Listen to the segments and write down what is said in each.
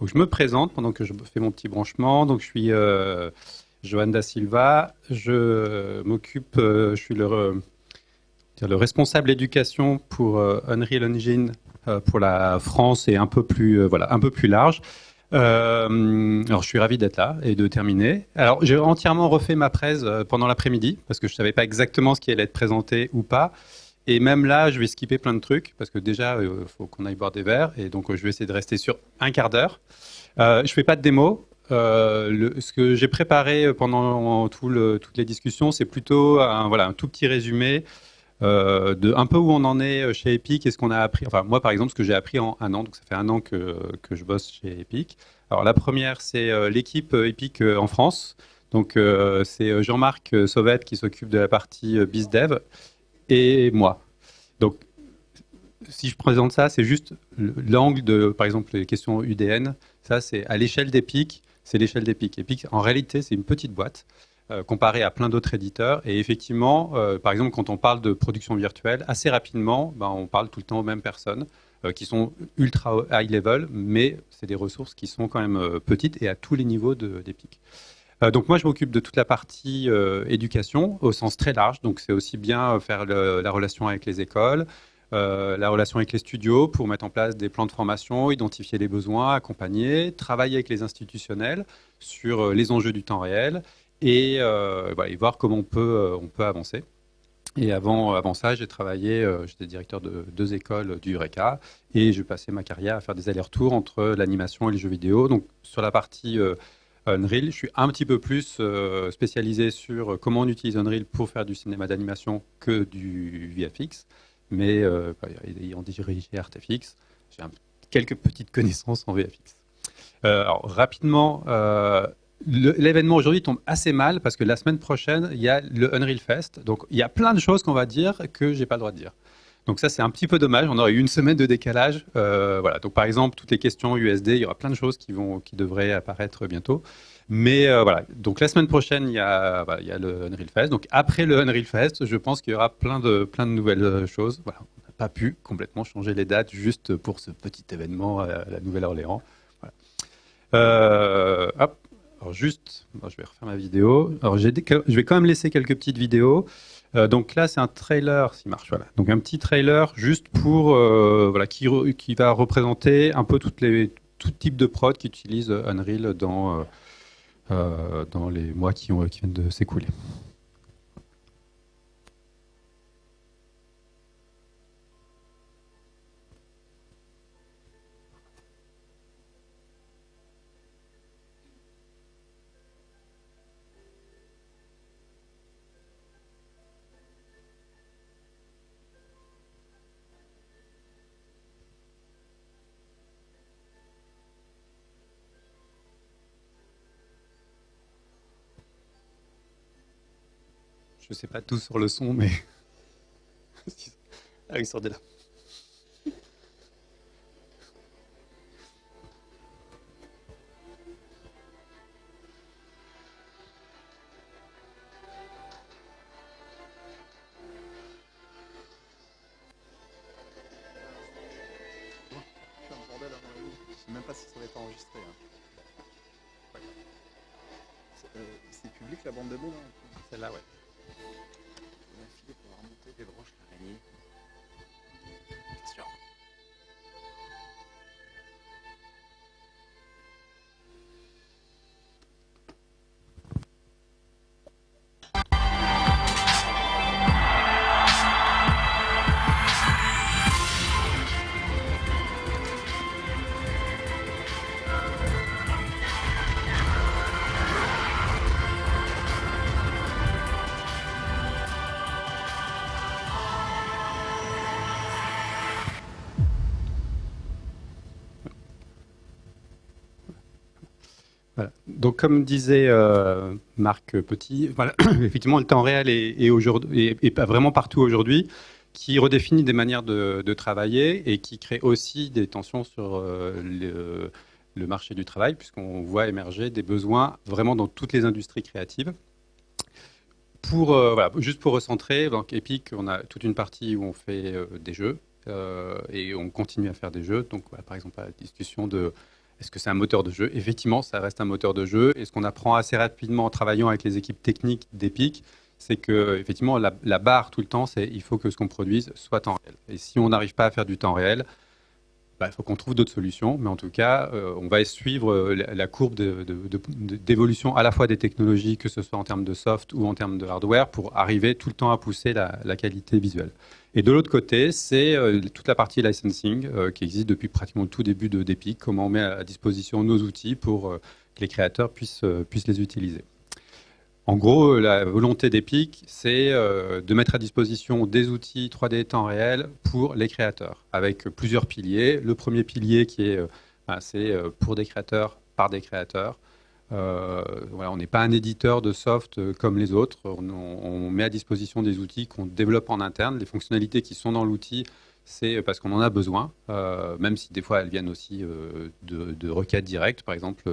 Donc je me présente pendant que je fais mon petit branchement. Donc je suis Johan da Silva. Je m'occupe, je suis le responsable éducation pour Unreal Engine pour la France et un peu plus, voilà, un peu plus large. Alors je suis ravi d'être là et de terminer. Alors j'ai entièrement refait ma presse pendant l'après-midi parce que je savais pas exactement ce qui allait être présenté ou pas. Et même là, je vais skipper plein de trucs parce que déjà, il faut qu'on aille boire des verres. Et donc, je vais essayer de rester sur un quart d'heure. Je fais pas de démo. Ce que j'ai préparé pendant toutes les discussions, c'est plutôt voilà, un tout petit résumé de un peu où on en est chez Epic et ce qu'on a appris. Enfin, moi, par exemple, ce que j'ai appris en un an. Donc, ça fait un an que je bosse chez Epic. Alors, la première, c'est l'équipe Epic en France. Donc, c'est Jean-Marc Sauvette qui s'occupe de la partie BizDev et moi. Donc, si je présente ça, c'est juste l'angle de, par exemple, les questions UDN. Ça, c'est à l'échelle d'Epic, c'est l'échelle d'Epic. Epic, en réalité, c'est une petite boîte comparée à plein d'autres éditeurs. Et effectivement, par exemple, quand on parle de production virtuelle, assez rapidement, ben, on parle tout le temps aux mêmes personnes qui sont ultra high level, mais c'est des ressources qui sont quand même petites et à tous les niveaux d'Epic. Donc moi, je m'occupe de toute la partie éducation au sens très large. Donc c'est aussi bien faire la relation avec les écoles, la relation avec les studios pour mettre en place des plans de formation, identifier les besoins, accompagner, travailler avec les institutionnels sur les enjeux du temps réel et, voilà, et voir comment on peut avancer. Et avant ça, j'ai travaillé, j'étais directeur de deux écoles du Eureka et je passais ma carrière à faire des allers-retours entre l'animation et les jeux vidéo. Donc sur la partie Unreal, je suis un petit peu plus spécialisé sur comment on utilise Unreal pour faire du cinéma d'animation que du VFX. Mais ayant dirigé Artefix, j'ai quelques petites connaissances en VFX. Alors rapidement, l'événement aujourd'hui tombe assez mal parce que la semaine prochaine, il y a le Unreal Fest. Donc il y a plein de choses qu'on va dire que j'ai pas le droit de dire. Donc ça, c'est un petit peu dommage. On aurait eu une semaine de décalage. Voilà. Donc par exemple, toutes les questions USD, il y aura plein de choses qui devraient apparaître bientôt. Mais voilà. Donc la semaine prochaine, voilà, il y a le Unreal Fest. Donc après le Unreal Fest, je pense qu'il y aura plein de nouvelles choses. Voilà. On n'a pas pu complètement changer les dates juste pour ce petit événement à la Nouvelle-Orléans. Voilà. Hop. Alors juste, je vais refaire ma vidéo. Alors je vais quand même laisser quelques petites vidéos. Donc là, c'est un trailer, s'il marche, voilà. Donc un petit trailer juste pour, voilà, qui va représenter un peu tout type de prod qui utilise Unreal dans les mois qui viennent de s'écouler. Je ne sais pas tout sur le son, mais ah, il sort de là. C'est un bordel à mon avis. Je sais même pas si ça va être enregistré, hein. C'est public la bande de mots là? Celle-là, ouais. On a filé pour remonter des branches d'araignée. Question. Voilà. Donc, comme disait Marc Petit, voilà, effectivement, le temps réel est aujourd'hui, et pas vraiment partout aujourd'hui, qui redéfinit des manières de travailler et qui crée aussi des tensions sur le marché du travail, puisqu'on voit émerger des besoins vraiment dans toutes les industries créatives. Voilà, juste pour recentrer, donc Epic, on a toute une partie où on fait des jeux et on continue à faire des jeux. Donc, voilà, par exemple, la discussion de Est-ce que c'est un moteur de jeu? Effectivement, ça reste un moteur de jeu. Et ce qu'on apprend assez rapidement en travaillant avec les équipes techniques d'Epic, c'est que effectivement la barre tout le temps, c'est il faut que ce qu'on produise soit temps réel. Et si on n'arrive pas à faire du temps réel, bah, il faut qu'on trouve d'autres solutions. Mais en tout cas, on va suivre la courbe d'évolution à la fois des technologies, que ce soit en termes de soft ou en termes de hardware, pour arriver tout le temps à pousser la qualité visuelle. Et de l'autre côté, c'est toute la partie licensing qui existe depuis pratiquement le tout début d'Epic, comment on met à disposition nos outils pour que les créateurs puissent les utiliser. En gros, la volonté d'Epic, c'est de mettre à disposition des outils 3D temps réel pour les créateurs, avec plusieurs piliers. Le premier pilier qui est, c'est pour des créateurs, par des créateurs. Voilà, on n'est pas un éditeur de soft comme les autres. On met à disposition des outils qu'on développe en interne. Les fonctionnalités qui sont dans l'outil, c'est parce qu'on en a besoin, même si des fois elles viennent aussi de requêtes directes. Par exemple,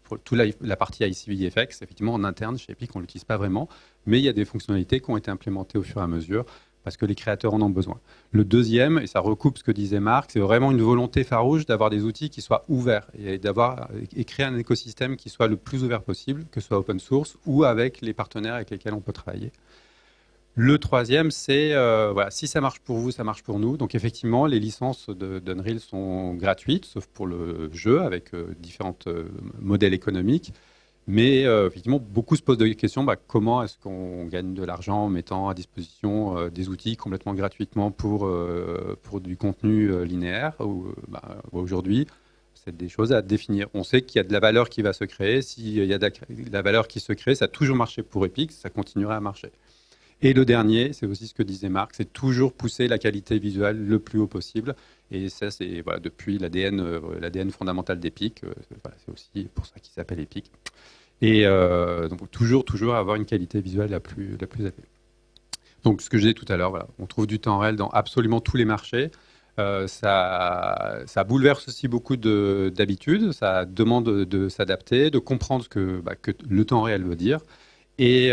pour toute la partie ICVFX, effectivement en interne chez Epic, on ne l'utilise pas vraiment, mais il y a des fonctionnalités qui ont été implémentées au fur et à mesure parce que les créateurs en ont besoin. Le deuxième, et ça recoupe ce que disait Marc, c'est vraiment une volonté farouche d'avoir des outils qui soient ouverts et créer un écosystème qui soit le plus ouvert possible, que ce soit open source ou avec les partenaires avec lesquels on peut travailler. Le troisième, c'est voilà, si ça marche pour vous, ça marche pour nous. Donc effectivement, les licences d'Unreal sont gratuites, sauf pour le jeu, avec différents modèles économiques. Mais effectivement, beaucoup se posent des questions. Comment est-ce qu'on gagne de l'argent en mettant à disposition des outils complètement gratuitement pour du contenu linéaire aujourd'hui, c'est des choses à définir. On sait qu'il y a de la valeur qui va se créer. S'il y a de la valeur qui se crée, ça a toujours marché pour Epic, ça continuera à marcher. Et le dernier, c'est aussi ce que disait Marc, c'est toujours pousser la qualité visuelle le plus haut possible. Et ça, c'est voilà, depuis l'ADN fondamental d'Epic. Voilà, c'est aussi pour ça qu'il s'appelle Epic. Et donc toujours avoir une qualité visuelle la plus élevée. Donc ce que je disais tout à l'heure, voilà, on trouve du temps réel dans absolument tous les marchés. Ça bouleverse aussi beaucoup d'habitudes. Ça demande de s'adapter, de comprendre que le temps réel veut dire. Et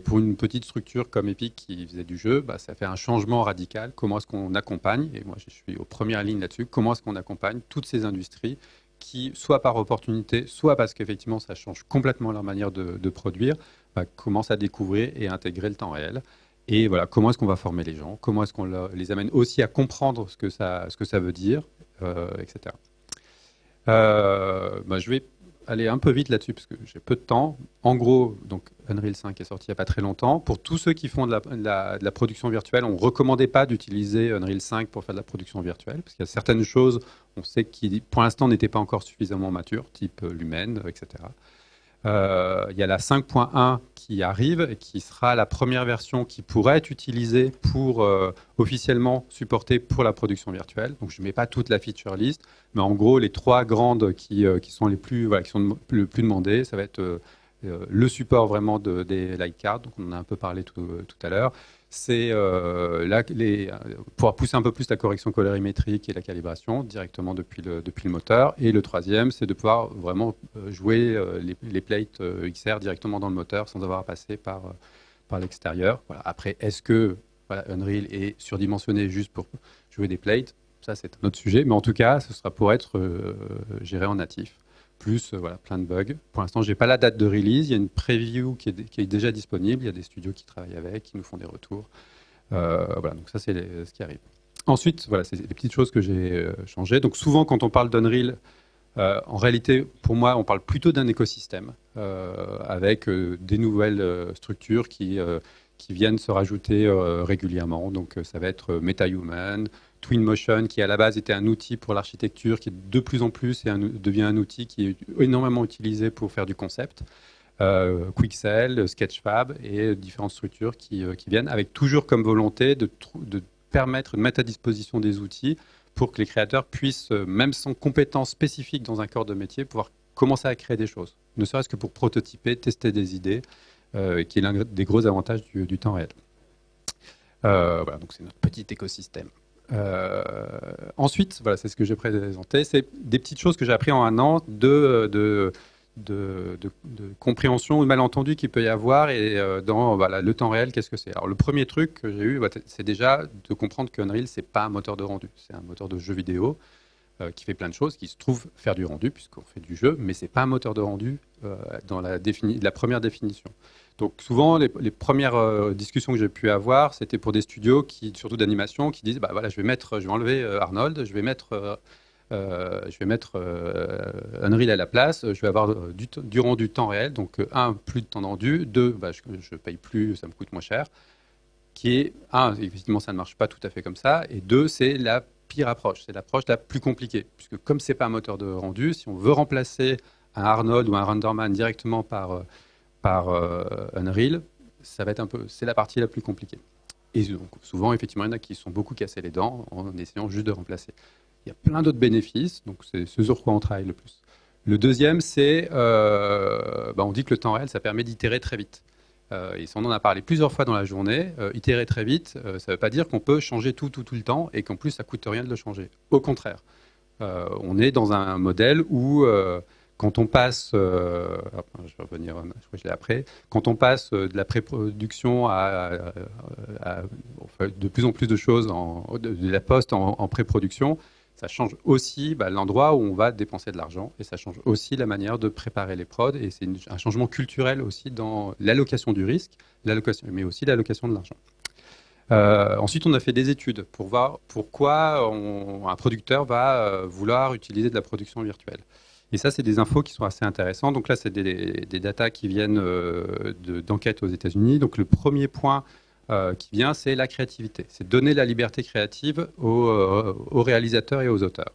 pour une petite structure comme Epic qui faisait du jeu, ça fait un changement radical. Comment est-ce qu'on accompagne, et moi je suis aux premières lignes là-dessus, comment est-ce qu'on accompagne toutes ces industries qui, soit par opportunité, soit parce qu'effectivement ça change complètement leur manière de produire, commencent à découvrir et à intégrer le temps réel. Et voilà, comment est-ce qu'on va former les gens, comment est-ce qu'on les amène aussi à comprendre ce que ça veut dire, etc. Je vais aller un peu vite là-dessus parce que j'ai peu de temps. En gros, donc Unreal 5 est sorti il n'y a pas très longtemps. Pour tous ceux qui font de la production virtuelle, on ne recommandait pas d'utiliser Unreal 5 pour faire de la production virtuelle parce qu'il y a certaines choses, on sait qui pour l'instant n'étaient pas encore suffisamment matures, type Lumen, etc. Il y a la 5.1 qui arrive et qui sera la première version qui pourrait être utilisée pour officiellement supporter pour la production virtuelle. Donc je ne mets pas toute la feature list, mais en gros les trois grandes qui sont les plus, qui sont le plus demandées, ça va être le support vraiment des light cards, donc on en a un peu parlé tout à l'heure. C'est pouvoir pousser un peu plus la correction colorimétrique et la calibration directement depuis le moteur. Et le troisième, c'est de pouvoir vraiment jouer les plates XR directement dans le moteur sans avoir à passer par l'extérieur. Voilà. Après, est-ce que Unreal est surdimensionné juste pour jouer des plates? Ça, c'est un autre sujet. Mais en tout cas, ce sera pour être géré en natif. Plus plein de bugs. Pour l'instant, je n'ai pas la date de release. Il y a une preview qui est déjà disponible. Il y a des studios qui travaillent avec, qui nous font des retours. Donc ça, c'est ce qui arrive. Ensuite, c'est les petites choses que j'ai changées. Donc souvent, quand on parle d'Unreal, en réalité, pour moi, on parle plutôt d'un écosystème avec des nouvelles structures qui viennent se rajouter régulièrement. Donc ça va être MetaHuman, Twinmotion, qui à la base était un outil pour l'architecture, qui de plus en plus devient un outil qui est énormément utilisé pour faire du concept. Quixel, Sketchfab et différentes structures qui viennent avec toujours comme volonté de mettre à disposition des outils pour que les créateurs puissent, même sans compétences spécifiques dans un corps de métier, pouvoir commencer à créer des choses. Ne serait-ce que pour prototyper, tester des idées, qui est l'un des gros avantages du temps réel. Donc c'est notre petit écosystème. Ensuite, c'est ce que j'ai présenté, c'est des petites choses que j'ai appris en un an de compréhension ou de malentendu qu'il peut y avoir et dans le temps réel, qu'est-ce que c'est? Alors le premier truc que j'ai eu, c'est déjà de comprendre qu'Unreal, c'est pas un moteur de rendu, c'est un moteur de jeu vidéo. qui fait plein de choses, qui se trouve faire du rendu, puisqu'on fait du jeu, mais ce n'est pas un moteur de rendu dans la première définition. Donc souvent, les premières discussions que j'ai pu avoir, c'était pour des studios, surtout d'animation, qui disent, bah, voilà, je vais enlever Arnold, je vais mettre Unreal à la place, je vais avoir du rendu temps réel, donc un, plus de temps de rendu, deux, bah, je ne paye plus, ça me coûte moins cher, qui est, un, effectivement, ça ne marche pas tout à fait comme ça, et deux, c'est la pire approche, c'est l'approche la plus compliquée, puisque comme ce n'est pas un moteur de rendu, si on veut remplacer un Arnold ou un Renderman directement par Unreal, ça va être c'est la partie la plus compliquée. Et donc, souvent, effectivement, il y en a qui sont beaucoup cassés les dents en essayant juste de remplacer. Il y a plein d'autres bénéfices, donc c'est ce sur quoi on travaille le plus. Le deuxième, c'est, on dit que le temps réel, ça permet d'itérer très vite. Et on en a parlé plusieurs fois dans la journée. Itérer très vite, ça ne veut pas dire qu'on peut changer tout le temps et qu'en plus, ça ne coûte rien de le changer. Au contraire, on est dans un modèle où, quand on passe, je vais revenir, je crois que je l'ai après, quand on passe de la pré-production enfin, de plus en plus de choses, de la post en pré-production, ça change aussi l'endroit où on va dépenser de l'argent et ça change aussi la manière de préparer les prods et c'est un changement culturel aussi dans l'allocation du risque, mais aussi l'allocation de l'argent. Ensuite, on a fait des études pour voir pourquoi un producteur va vouloir utiliser de la production virtuelle. Et ça, c'est des infos qui sont assez intéressantes. Donc là, c'est des datas qui viennent d'enquêtes aux États-Unis. Donc le premier point qui vient, c'est la créativité. C'est donner la liberté créative aux réalisateurs et aux auteurs.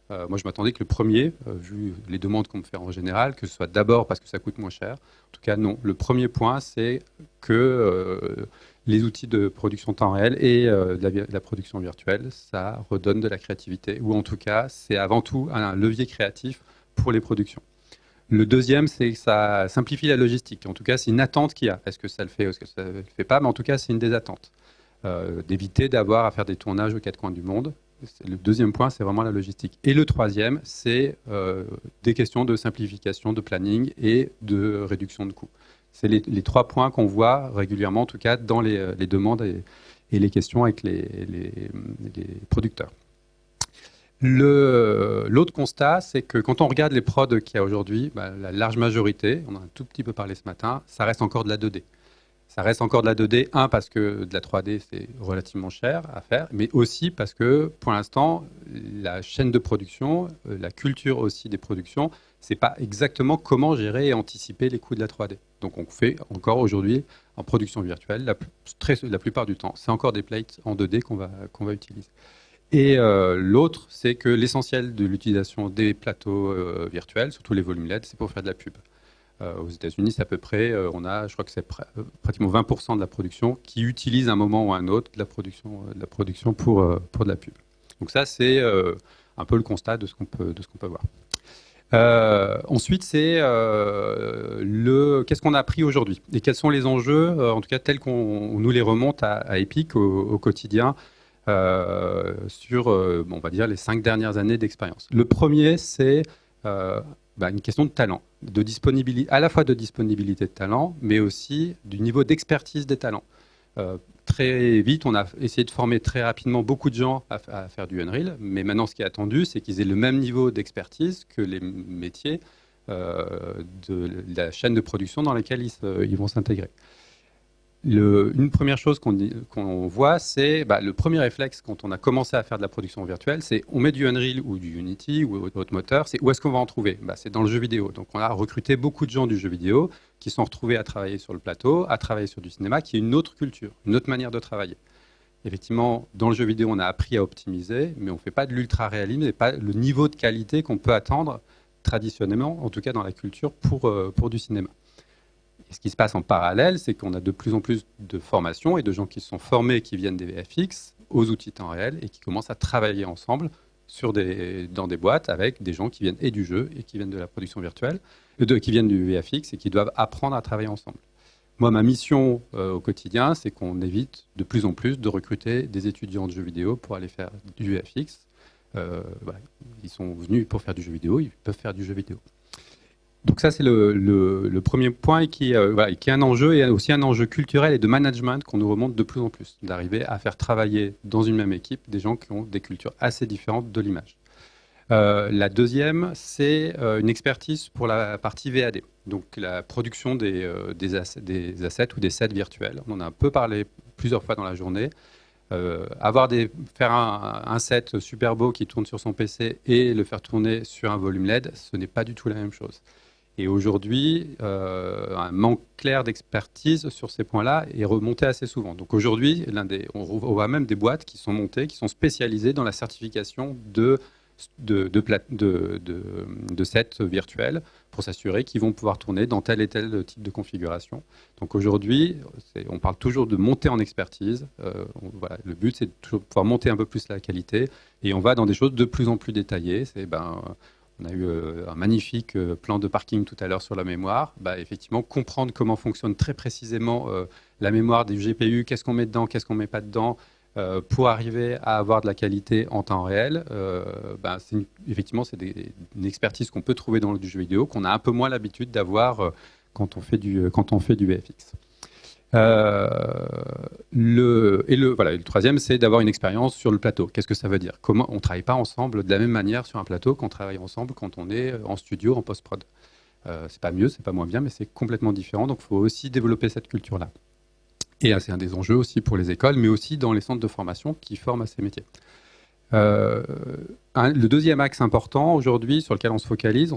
Moi, je m'attendais que le premier, vu les demandes qu'on me fait en général, que ce soit d'abord parce que ça coûte moins cher. En tout cas, non. Le premier point, c'est que les outils de production temps réel et de la production virtuelle, ça redonne de la créativité. Ou en tout cas, c'est avant tout un levier créatif pour les productions. Le deuxième, c'est que ça simplifie la logistique. En tout cas, c'est une attente qu'il y a. Est-ce que ça le fait ou est-ce que ça ne le fait pas? Mais en tout cas, c'est une des attentes. D'éviter d'avoir à faire des tournages aux quatre coins du monde. Le deuxième point, c'est vraiment la logistique. Et le troisième, c'est des questions de simplification de planning et de réduction de coûts. C'est les trois points qu'on voit régulièrement, en tout cas, dans les demandes et les questions avec les producteurs. L'autre constat, c'est que quand on regarde les prods qu'il y a aujourd'hui, la large majorité, on en a un tout petit peu parlé ce matin, ça reste encore de la 2D. Ça reste encore de la 2D, parce que de la 3D, c'est relativement cher à faire, mais aussi parce que, pour l'instant, la chaîne de production, la culture aussi des productions, c'est pas exactement comment gérer et anticiper les coûts de la 3D. Donc on fait encore aujourd'hui, en production virtuelle, la plupart du temps, c'est encore des plates en 2D qu'on va utiliser. Et l'autre, c'est que l'essentiel de l'utilisation des plateaux virtuels, surtout les volumes LED, c'est pour faire de la pub. Aux États-Unis, c'est à peu près, je crois que c'est pratiquement 20% de la production qui utilise à un moment ou à un autre de la production pour de la pub. Donc ça, c'est un peu le constat de ce qu'on peut voir. Ensuite, c'est qu'est-ce qu'on a appris aujourd'hui et quels sont les enjeux, en tout cas tels qu'on nous les remonte à Epic au quotidien. Sur, on va dire, les 5 dernières années d'expérience. Le premier, c'est une question de talent, à la fois de disponibilité de talent, mais aussi du niveau d'expertise des talents. Très vite, on a essayé de former très rapidement beaucoup de gens à faire du Unreal, mais maintenant, ce qui est attendu, c'est qu'ils aient le même niveau d'expertise que les métiers de la chaîne de production dans laquelle ils vont s'intégrer. Une première chose qu'on voit, c'est le premier réflexe quand on a commencé à faire de la production virtuelle, c'est on met du Unreal ou du Unity ou autre moteur, c'est où est-ce qu'on va en trouver? C'est dans le jeu vidéo. Donc on a recruté beaucoup de gens du jeu vidéo qui sont retrouvés à travailler sur le plateau, à travailler sur du cinéma, qui est une autre culture, une autre manière de travailler. Effectivement, dans le jeu vidéo, on a appris à optimiser, mais on ne fait pas de l'ultra-réalisme et pas le niveau de qualité qu'on peut attendre traditionnellement, en tout cas dans la culture, pour du cinéma. Et ce qui se passe en parallèle, c'est qu'on a de plus en plus de formations et de gens qui sont formés, qui viennent des VFX aux outils temps réel et qui commencent à travailler ensemble dans des boîtes avec des gens qui viennent et du jeu et qui viennent de la production virtuelle, qui viennent du VFX et qui doivent apprendre à travailler ensemble. Moi, ma mission au quotidien, c'est qu'on évite de plus en plus de recruter des étudiants de jeux vidéo pour aller faire du VFX. Ils sont venus pour faire du jeu vidéo, ils peuvent faire du jeu vidéo. Donc ça, c'est le premier point qui est un enjeu et aussi un enjeu culturel et de management qu'on nous remonte de plus en plus, d'arriver à faire travailler dans une même équipe des gens qui ont des cultures assez différentes de l'image. La deuxième, c'est une expertise pour la partie VAD, donc la production des assets ou des sets virtuels. On en a un peu parlé plusieurs fois dans la journée. Faire un set super beau qui tourne sur son PC et le faire tourner sur un volume LED, ce n'est pas du tout la même chose. Et aujourd'hui, un manque clair d'expertise sur ces points-là est remonté assez souvent. Donc aujourd'hui, on voit même des boîtes qui sont montées, qui sont spécialisées dans la certification de sets virtuels pour s'assurer qu'ils vont pouvoir tourner dans tel et tel type de configuration. Donc aujourd'hui, on parle toujours de monter en expertise. Voilà, le but, c'est de toujours pouvoir monter un peu plus la qualité et on va dans des choses de plus en plus détaillées. On a eu un magnifique plan de parking tout à l'heure sur la mémoire. Effectivement, comprendre comment fonctionne très précisément la mémoire du GPU, qu'est-ce qu'on met dedans, qu'est-ce qu'on ne met pas dedans, pour arriver à avoir de la qualité en temps réel. Effectivement, c'est une expertise qu'on peut trouver dans du jeu vidéo, qu'on a un peu moins l'habitude d'avoir quand on fait du VFX. Le troisième, c'est d'avoir une expérience sur le plateau. Qu'est-ce que ça veut dire? Comment on ne travaille pas ensemble de la même manière sur un plateau qu'on travaille ensemble quand on est en studio, en post-prod. C'est pas mieux, c'est pas moins bien, mais c'est complètement différent. Donc, il faut aussi développer cette culture-là. Et c'est un des enjeux aussi pour les écoles, mais aussi dans les centres de formation qui forment à ces métiers. Le deuxième axe important aujourd'hui sur lequel on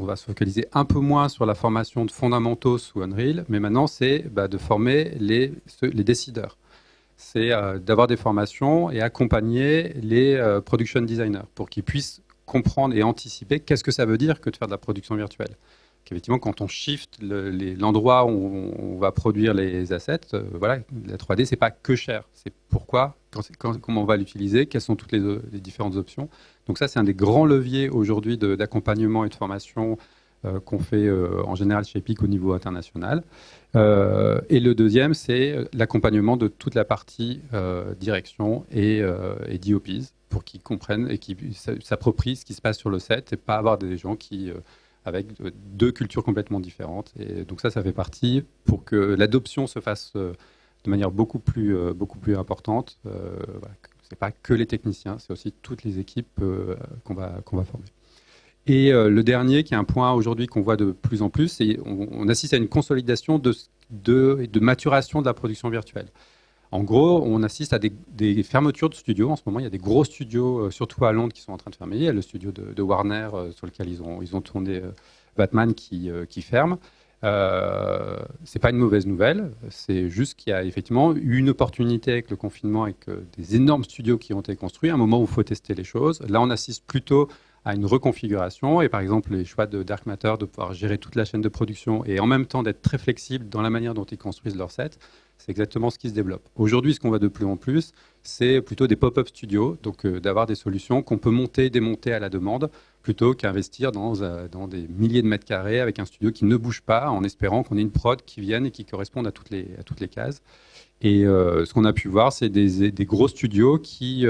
va se focaliser un peu moins sur la formation de fondamentaux sous Unreal, mais maintenant c'est de former les décideurs. C'est d'avoir des formations et accompagner les production designers pour qu'ils puissent comprendre et anticiper qu'est-ce que ça veut dire que de faire de la production virtuelle. Qu'effectivement, quand on shift l'endroit où on va produire les assets, voilà, la 3D, c'est pas que cher. C'est pourquoi, comment on va l'utiliser, quelles sont toutes les différentes options. Donc ça, c'est un des grands leviers aujourd'hui d'accompagnement et de formation qu'on fait en général chez EPIC au niveau international. Et le deuxième, c'est l'accompagnement de toute la partie direction et DOPs pour qu'ils comprennent et qu'ils s'approprient ce qui se passe sur le set et pas avoir des gens qui avec deux cultures complètement différentes. Et donc ça fait partie pour que l'adoption se fasse de manière beaucoup plus importante. Voilà, c'est pas que les techniciens, c'est aussi toutes les équipes qu'on va former. Et le dernier, qui est un point aujourd'hui qu'on voit de plus en plus, c'est on assiste à une consolidation de maturation de la production virtuelle. En gros, on assiste à des fermetures de studios. En ce moment, il y a des gros studios, surtout à Londres, qui sont en train de fermer. Il y a le studio de Warner, sur lequel ils ont tourné Batman, qui ferme. C'est pas une mauvaise nouvelle. C'est juste qu'il y a effectivement eu une opportunité avec le confinement, avec des énormes studios qui ont été construits, à un moment où il faut tester les choses. Là, on assiste plutôt à une reconfiguration et par exemple les choix de Dark Matter de pouvoir gérer toute la chaîne de production et en même temps d'être très flexible dans la manière dont ils construisent leurs sets. C'est exactement ce qui se développe. Aujourd'hui, ce qu'on voit de plus en plus, c'est plutôt des pop-up studios, donc d'avoir des solutions qu'on peut monter et démonter à la demande, plutôt qu'investir dans des milliers de mètres carrés avec un studio qui ne bouge pas, en espérant qu'on ait une prod qui vienne et qui corresponde à toutes les cases. Et ce qu'on a pu voir, c'est des gros studios qui,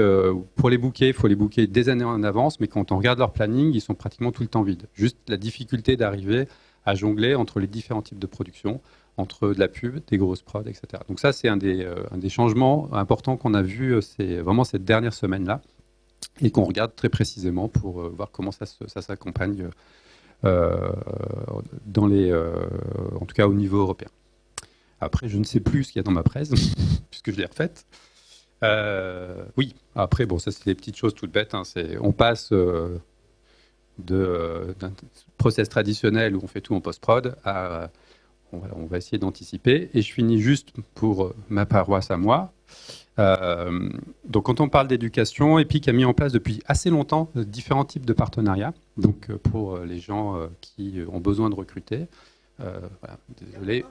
pour les booker, il faut les booker des années en avance, mais quand on regarde leur planning, ils sont pratiquement tout le temps vides. Juste la difficulté d'arriver à jongler entre les différents types de production, entre de la pub, des grosses prods, etc. Donc ça, c'est un des changements importants qu'on a vu vraiment cette dernière semaine-là et qu'on regarde très précisément pour voir comment ça s'accompagne en tout cas au niveau européen. Après, je ne sais plus ce qu'il y a dans ma presse, puisque je l'ai refaite. Oui, après, bon, ça, c'est des petites choses toutes bêtes. Hein. On passe d'un process traditionnel où on fait tout en post-prod à... on va essayer d'anticiper. Et je finis juste pour ma paroisse à moi. Donc, quand on parle d'éducation, EPIC a mis en place depuis assez longtemps différents types de partenariats. Donc, pour les gens qui ont besoin de recruter. Voilà, désolé.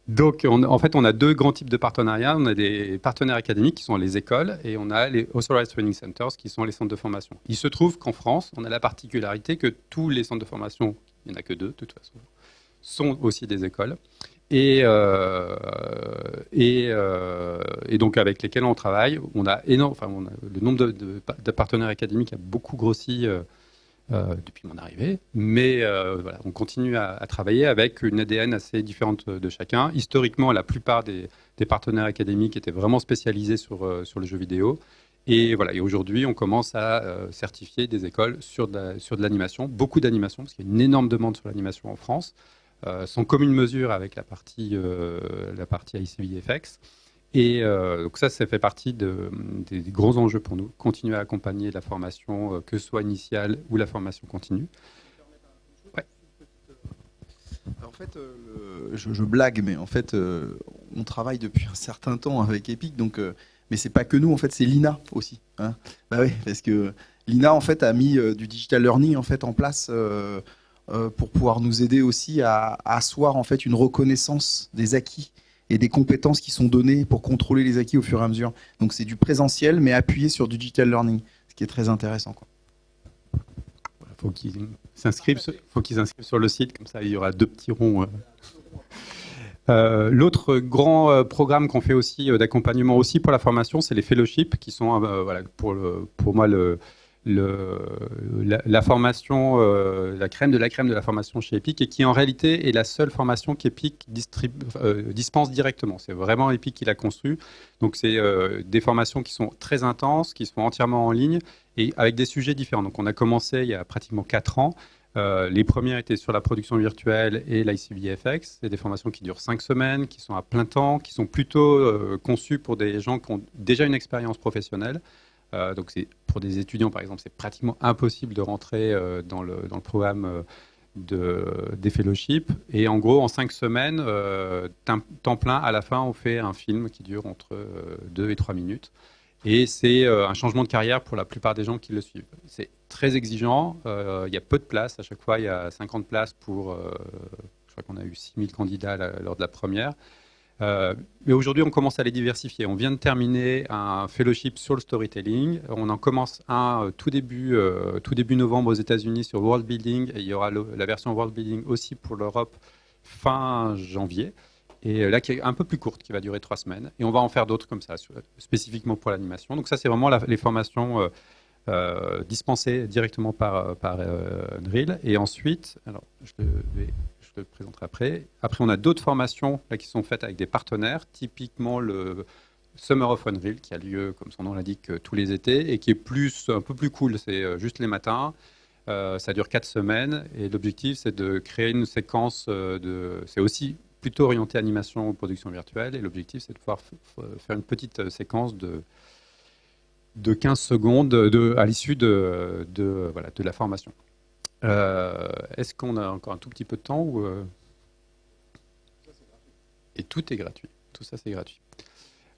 Donc, en fait, on a deux grands types de partenariats. On a des partenaires académiques qui sont les écoles et on a les Authorized Training Centers qui sont les centres de formation. Il se trouve qu'en France, on a la particularité que tous les centres de formation, il n'y en a que deux de toute façon, sont aussi des écoles. Et donc, avec lesquels on travaille, on a le nombre de partenaires académiques a beaucoup grossi depuis mon arrivée. Mais voilà, on continue à travailler avec une ADN assez différente de chacun. Historiquement, la plupart des partenaires académiques étaient vraiment spécialisés sur le jeu vidéo. Et voilà, et aujourd'hui, on commence à certifier des écoles sur de l'animation, beaucoup d'animation, parce qu'il y a une énorme demande sur l'animation en France, sans commune mesure avec la partie ICVFX. Et donc ça fait partie des gros enjeux pour nous, continuer à accompagner la formation, que ce soit initiale ou la formation continue. Ouais. En fait, je blague, mais en fait, on travaille depuis un certain temps avec Epic, donc, mais c'est pas que nous, en fait, c'est l'INA aussi. Hein. Bah oui, parce que l'INA, en fait, a mis du digital learning en fait en place pour pouvoir nous aider aussi à asseoir en fait une reconnaissance des acquis et des compétences qui sont données pour contrôler les acquis au fur et à mesure. Donc c'est du présentiel, mais appuyé sur du digital learning, ce qui est très intéressant, quoi. Faut qu'ils s'inscrivent sur le site, comme ça il y aura 2 petits ronds. L'autre grand programme qu'on fait aussi d'accompagnement aussi pour la formation, c'est les fellowships qui sont voilà, pour moi la formation, la crème de la formation chez Epic, et qui en réalité est la seule formation qu'Epic dispense directement. C'est vraiment Epic qui l'a construit. Donc c'est des formations qui sont très intenses, qui sont entièrement en ligne et avec des sujets différents. Donc on a commencé il y a pratiquement 4 ans. Les premières étaient sur la production virtuelle et l'ICVFX. C'est des formations qui durent 5 semaines, qui sont à plein temps, qui sont plutôt conçues pour des gens qui ont déjà une expérience professionnelle. Donc pour des étudiants, par exemple, c'est pratiquement impossible de rentrer dans le programme des fellowships. Et en gros, en 5 semaines, temps plein, à la fin, on fait un film qui dure entre 2 et 3 minutes. Et c'est un changement de carrière pour la plupart des gens qui le suivent. C'est très exigeant. Il y a peu de places. À chaque fois, il y a 50 places pour... je crois qu'on a eu 6000 candidats lors de la première. Mais aujourd'hui, on commence à les diversifier. On vient de terminer un fellowship sur le storytelling. On en commence un tout début novembre aux États-Unis sur World Building. Et il y aura la version World Building aussi pour l'Europe fin janvier. Et là, qui est un peu plus courte, qui va durer 3 semaines. Et on va en faire d'autres comme ça, spécifiquement pour l'animation. Donc ça, c'est vraiment les formations dispensées directement par Unreal. Et ensuite, alors je le présenterai après. Après, on a d'autres formations là, qui sont faites avec des partenaires, typiquement le Summer of Unreal, qui a lieu, comme son nom l'indique, tous les étés, et qui est un peu plus cool. C'est juste les matins. Ça dure 4 semaines. Et l'objectif, c'est de créer une séquence c'est aussi plutôt orienté animation ou production virtuelle. Et l'objectif, c'est de pouvoir faire une petite séquence de 15 secondes à l'issue de la formation. Est-ce qu'on a encore un tout petit peu de temps Et tout est gratuit. Tout ça, c'est gratuit.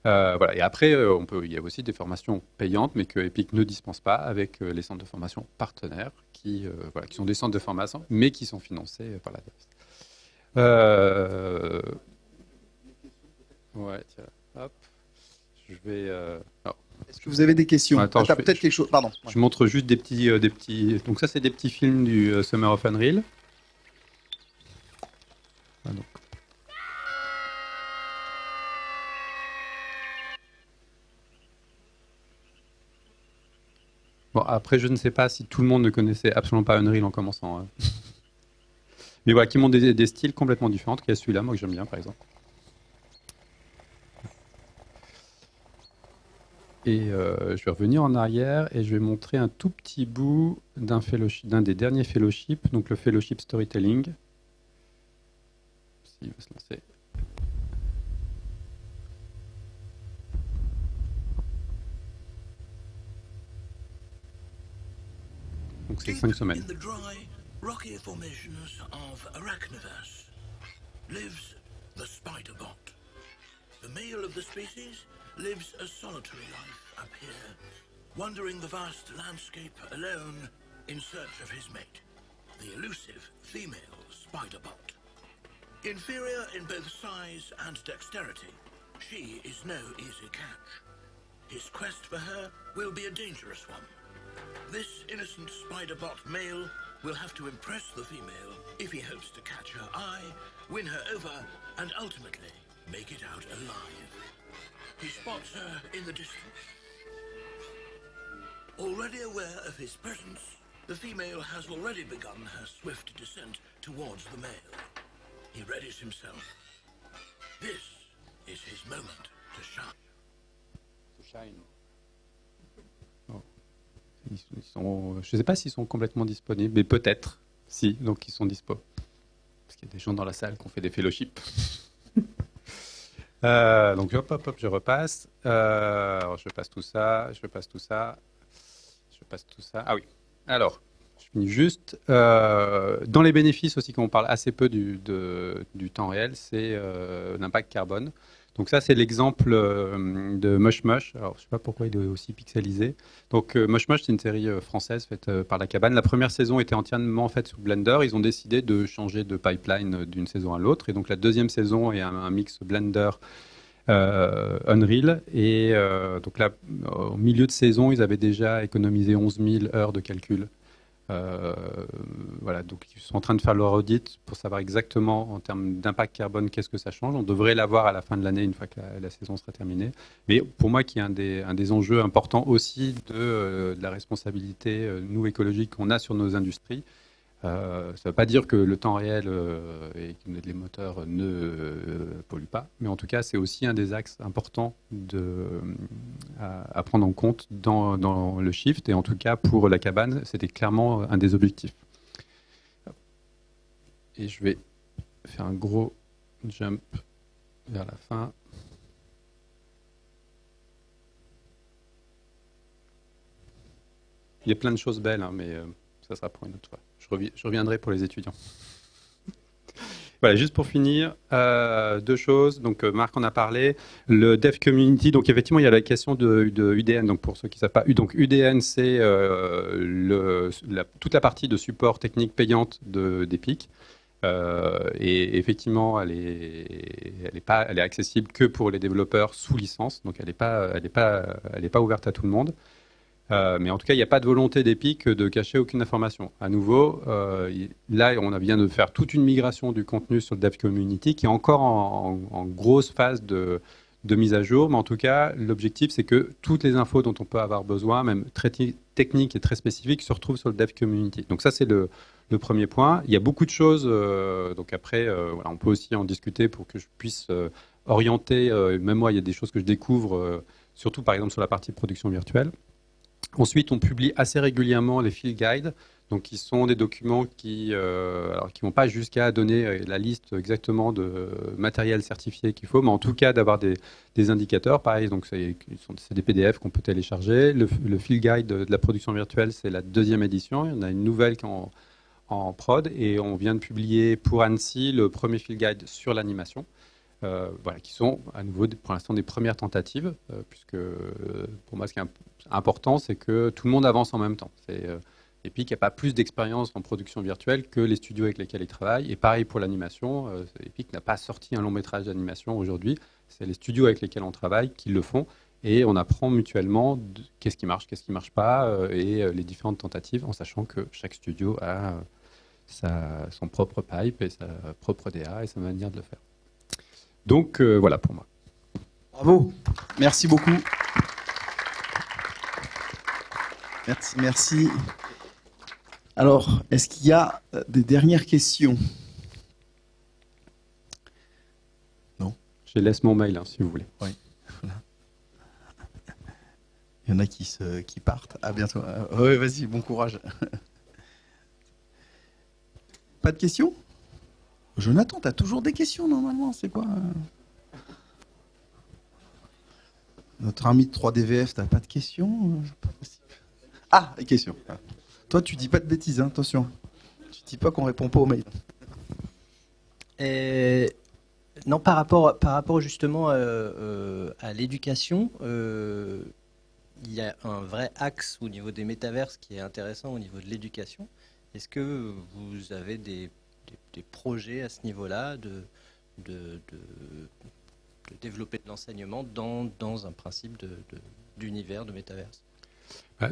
Voilà. Et après, il y a aussi des formations payantes, mais que Epic ne dispense pas, avec les centres de formation partenaires qui sont des centres de formation, mais qui sont financés par la DAS. Ouais, tiens, hop. Je vais. Est-ce que vous avez des questions? Attends, tu as peut-être quelque chose. Pardon. Je montre juste des petits. Donc ça, c'est des petits films du Summer of Unreal. Ah, donc. Bon, après, je ne sais pas si tout le monde ne connaissait absolument pas Unreal en commençant. Hein. Mais voilà, qui montrent des styles complètement différents. Il y a celui-là, moi que j'aime bien, par exemple. Et je vais revenir en arrière et je vais montrer un tout petit bout d'un des derniers fellowships, donc le fellowship storytelling. S'il veut se lancer. Donc c'est 5 semaines. Rocky formations of Arachniverse lives the Spider-Bot. The male of the species lives a solitary life up here, wandering the vast landscape alone in search of his mate, the elusive female Spider-Bot. Inferior in both size and dexterity, she is no easy catch. His quest for her will be a dangerous one. This innocent Spider-Bot male will have to impress the female if he hopes to catch her eye, win her over, and ultimately make it out alive. He spots her in the distance. Already aware of his presence, The female has already begun her swift descent towards the male. He readies himself. This is his moment to shine. Oh. Je ne sais pas s'ils sont complètement disponibles, mais peut-être. Si, donc ils sont dispo. Parce qu'il y a des gens dans la salle qui ont fait des fellowships. Donc hop, je repasse. Alors, je passe tout ça. Ah oui. Alors, je finis juste. Dans les bénéfices aussi, quand on parle assez peu du temps réel, c'est l'impact carbone. Donc ça, c'est l'exemple de Moche Moche. Alors, je ne sais pas pourquoi il est aussi pixelisé. Donc Moche Moche, c'est une série française faite par La Cabane. La première saison était entièrement faite sous Blender. Ils ont décidé de changer de pipeline d'une saison à l'autre. Et donc la deuxième saison est un mix Blender Unreal. Et donc là, au milieu de saison, ils avaient déjà économisé 11 000 heures de calcul. Voilà, donc ils sont en train de faire leur audit pour savoir exactement en termes d'impact carbone qu'est-ce que ça change. On devrait l'avoir à la fin de l'année une fois que la saison sera terminée. Mais pour moi, qui est un des enjeux importants aussi de la responsabilité nous écologique qu'on a sur nos industries. Ça ne veut pas dire que le temps réel et que les moteurs ne polluent pas, mais en tout cas, c'est aussi un des axes importants à prendre en compte dans le shift. Et en tout cas, pour La Cabane, c'était clairement un des objectifs. Et je vais faire un gros jump vers la fin. Il y a plein de choses belles, hein, mais ça sera pour une autre fois. Je reviendrai pour les étudiants. Voilà, juste pour finir, deux choses. Donc, Marc en a parlé. Le Dev Community, donc effectivement, il y a la question de UDN. Donc, pour ceux qui ne savent pas, donc UDN, c'est toute la partie de support technique payante d'Epic. Et effectivement, elle est accessible que pour les développeurs sous licence. Donc, elle n'est pas ouverte à tout le monde. Mais en tout cas, il n'y a pas de volonté d'Epic de cacher aucune information. À nouveau, là, on vient de faire toute une migration du contenu sur le Dev Community qui est encore en grosse phase de mise à jour. Mais en tout cas, l'objectif, c'est que toutes les infos dont on peut avoir besoin, même très techniques et très spécifiques, se retrouvent sur le Dev Community. Donc ça, c'est le premier point. Il y a beaucoup de choses. Donc après, voilà, on peut aussi en discuter pour que je puisse orienter. Même moi, il y a des choses que je découvre, surtout par exemple sur la partie production virtuelle. Ensuite, on publie assez régulièrement les field guides, donc qui sont des documents qui vont pas jusqu'à donner la liste exactement de matériel certifié qu'il faut, mais en tout cas d'avoir des indicateurs. Pareil, donc c'est des PDF qu'on peut télécharger. Le field guide de la production virtuelle, c'est la deuxième édition. Il y en a une nouvelle qui est en prod, et on vient de publier pour Annecy le premier field guide sur l'animation. Voilà, qui sont à nouveau pour l'instant des premières tentatives, puisque pour moi ce qui est important, c'est que tout le monde avance en même temps. Epic n'a pas plus d'expérience en production virtuelle que les studios avec lesquels ils travaillent, et pareil pour l'animation. Epic n'a pas sorti un long métrage d'animation aujourd'hui, c'est les studios avec lesquels on travaille qui le font, et on apprend mutuellement qu'est-ce qui marche pas, et les différentes tentatives, en sachant que chaque studio a son propre pipe et sa propre DA et sa manière de le faire. Donc voilà pour moi. Bravo, merci beaucoup. Merci. Alors, est-ce qu'il y a des dernières questions? Non? Je laisse mon mail, hein, si vous voulez. Oui. Voilà. Il y en a qui partent. À bientôt. Oui, vas-y, bon courage. Pas de questions? Jonathan, tu as toujours des questions normalement, c'est quoi? Notre ami de 3DVF, tu n'as pas de questions? Ah, des questions. Toi, tu dis pas de bêtises, hein, attention. Tu dis pas qu'on répond pas aux mails. Non, par rapport justement à l'éducation, il y a un vrai axe au niveau des métaverses qui est intéressant au niveau de l'éducation. Est-ce que vous avez des projets à ce niveau-là de développer de l'enseignement dans un principe d'univers de métaverse?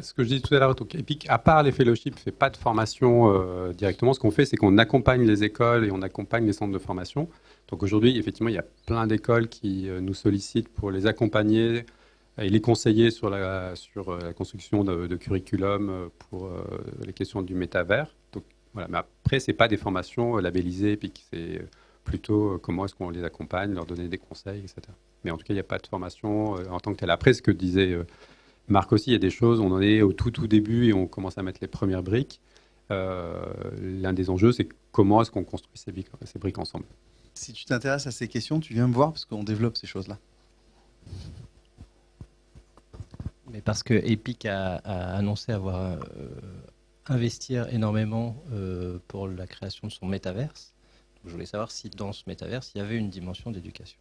Ce que je disais tout à l'heure, donc Epic, à part les fellowships, ne fait pas de formation directement. Ce qu'on fait, c'est qu'on accompagne les écoles et on accompagne les centres de formation. Donc aujourd'hui, effectivement, il y a plein d'écoles qui nous sollicitent pour les accompagner Il est conseillé sur la construction de curriculum pour les questions du métavers. Donc, voilà. Mais après, ce n'est pas des formations labellisées, puis c'est plutôt comment est-ce qu'on les accompagne, leur donner des conseils, etc. Mais en tout cas, il n'y a pas de formation en tant que telle. Après, ce que disait Marc aussi, il y a des choses, on en est au tout début et on commence à mettre les premières briques. L'un des enjeux, c'est comment est-ce qu'on construit ces briques ensemble. Si tu t'intéresses à ces questions, tu viens me voir parce qu'on développe ces choses-là. Mais parce que Epic a annoncé avoir investir énormément pour la création de son métaverse. Donc, je voulais savoir si dans ce métaverse, il y avait une dimension d'éducation,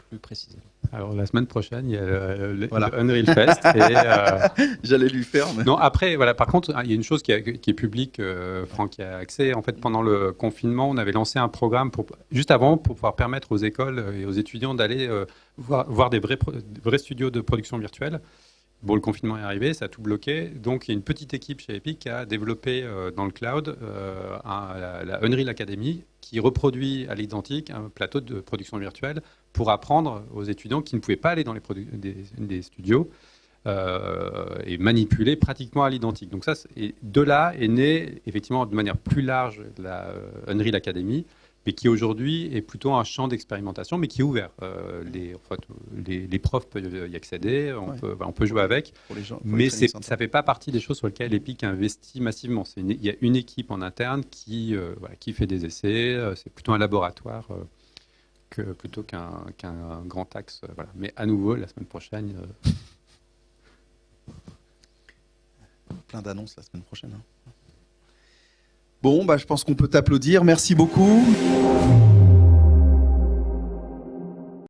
plus précisément. Alors la semaine prochaine, il y a le Voilà. Unreal Fest. J'allais lui faire. Mais... Non, après, voilà. Par contre, il y a une chose qui est publique, Franck y a accès. En fait, pendant le confinement, on avait lancé un programme juste avant pour pouvoir permettre aux écoles et aux étudiants d'aller voir des vrais studios de production virtuelle. Bon, le confinement est arrivé, ça a tout bloqué. Donc, il y a une petite équipe chez Epic qui a développé dans le cloud la Unreal Academy qui reproduit à l'identique un plateau de production virtuelle pour apprendre aux étudiants qui ne pouvaient pas aller dans des studios et manipuler pratiquement à l'identique. Donc, de là est née, effectivement, de manière plus large, la Unreal Academy, mais qui aujourd'hui est plutôt un champ d'expérimentation, mais qui est ouvert. Les profs peuvent y accéder, on peut jouer avec, pour les gens, pour mais les ça ne fait pas partie des choses sur lesquelles Epic investit massivement. Il y a une équipe en interne qui fait des essais, c'est plutôt un laboratoire plutôt qu'un grand axe. Voilà. Mais à nouveau, la semaine prochaine... Plein d'annonces la semaine prochaine. Bon, je pense qu'on peut t'applaudir. Merci beaucoup.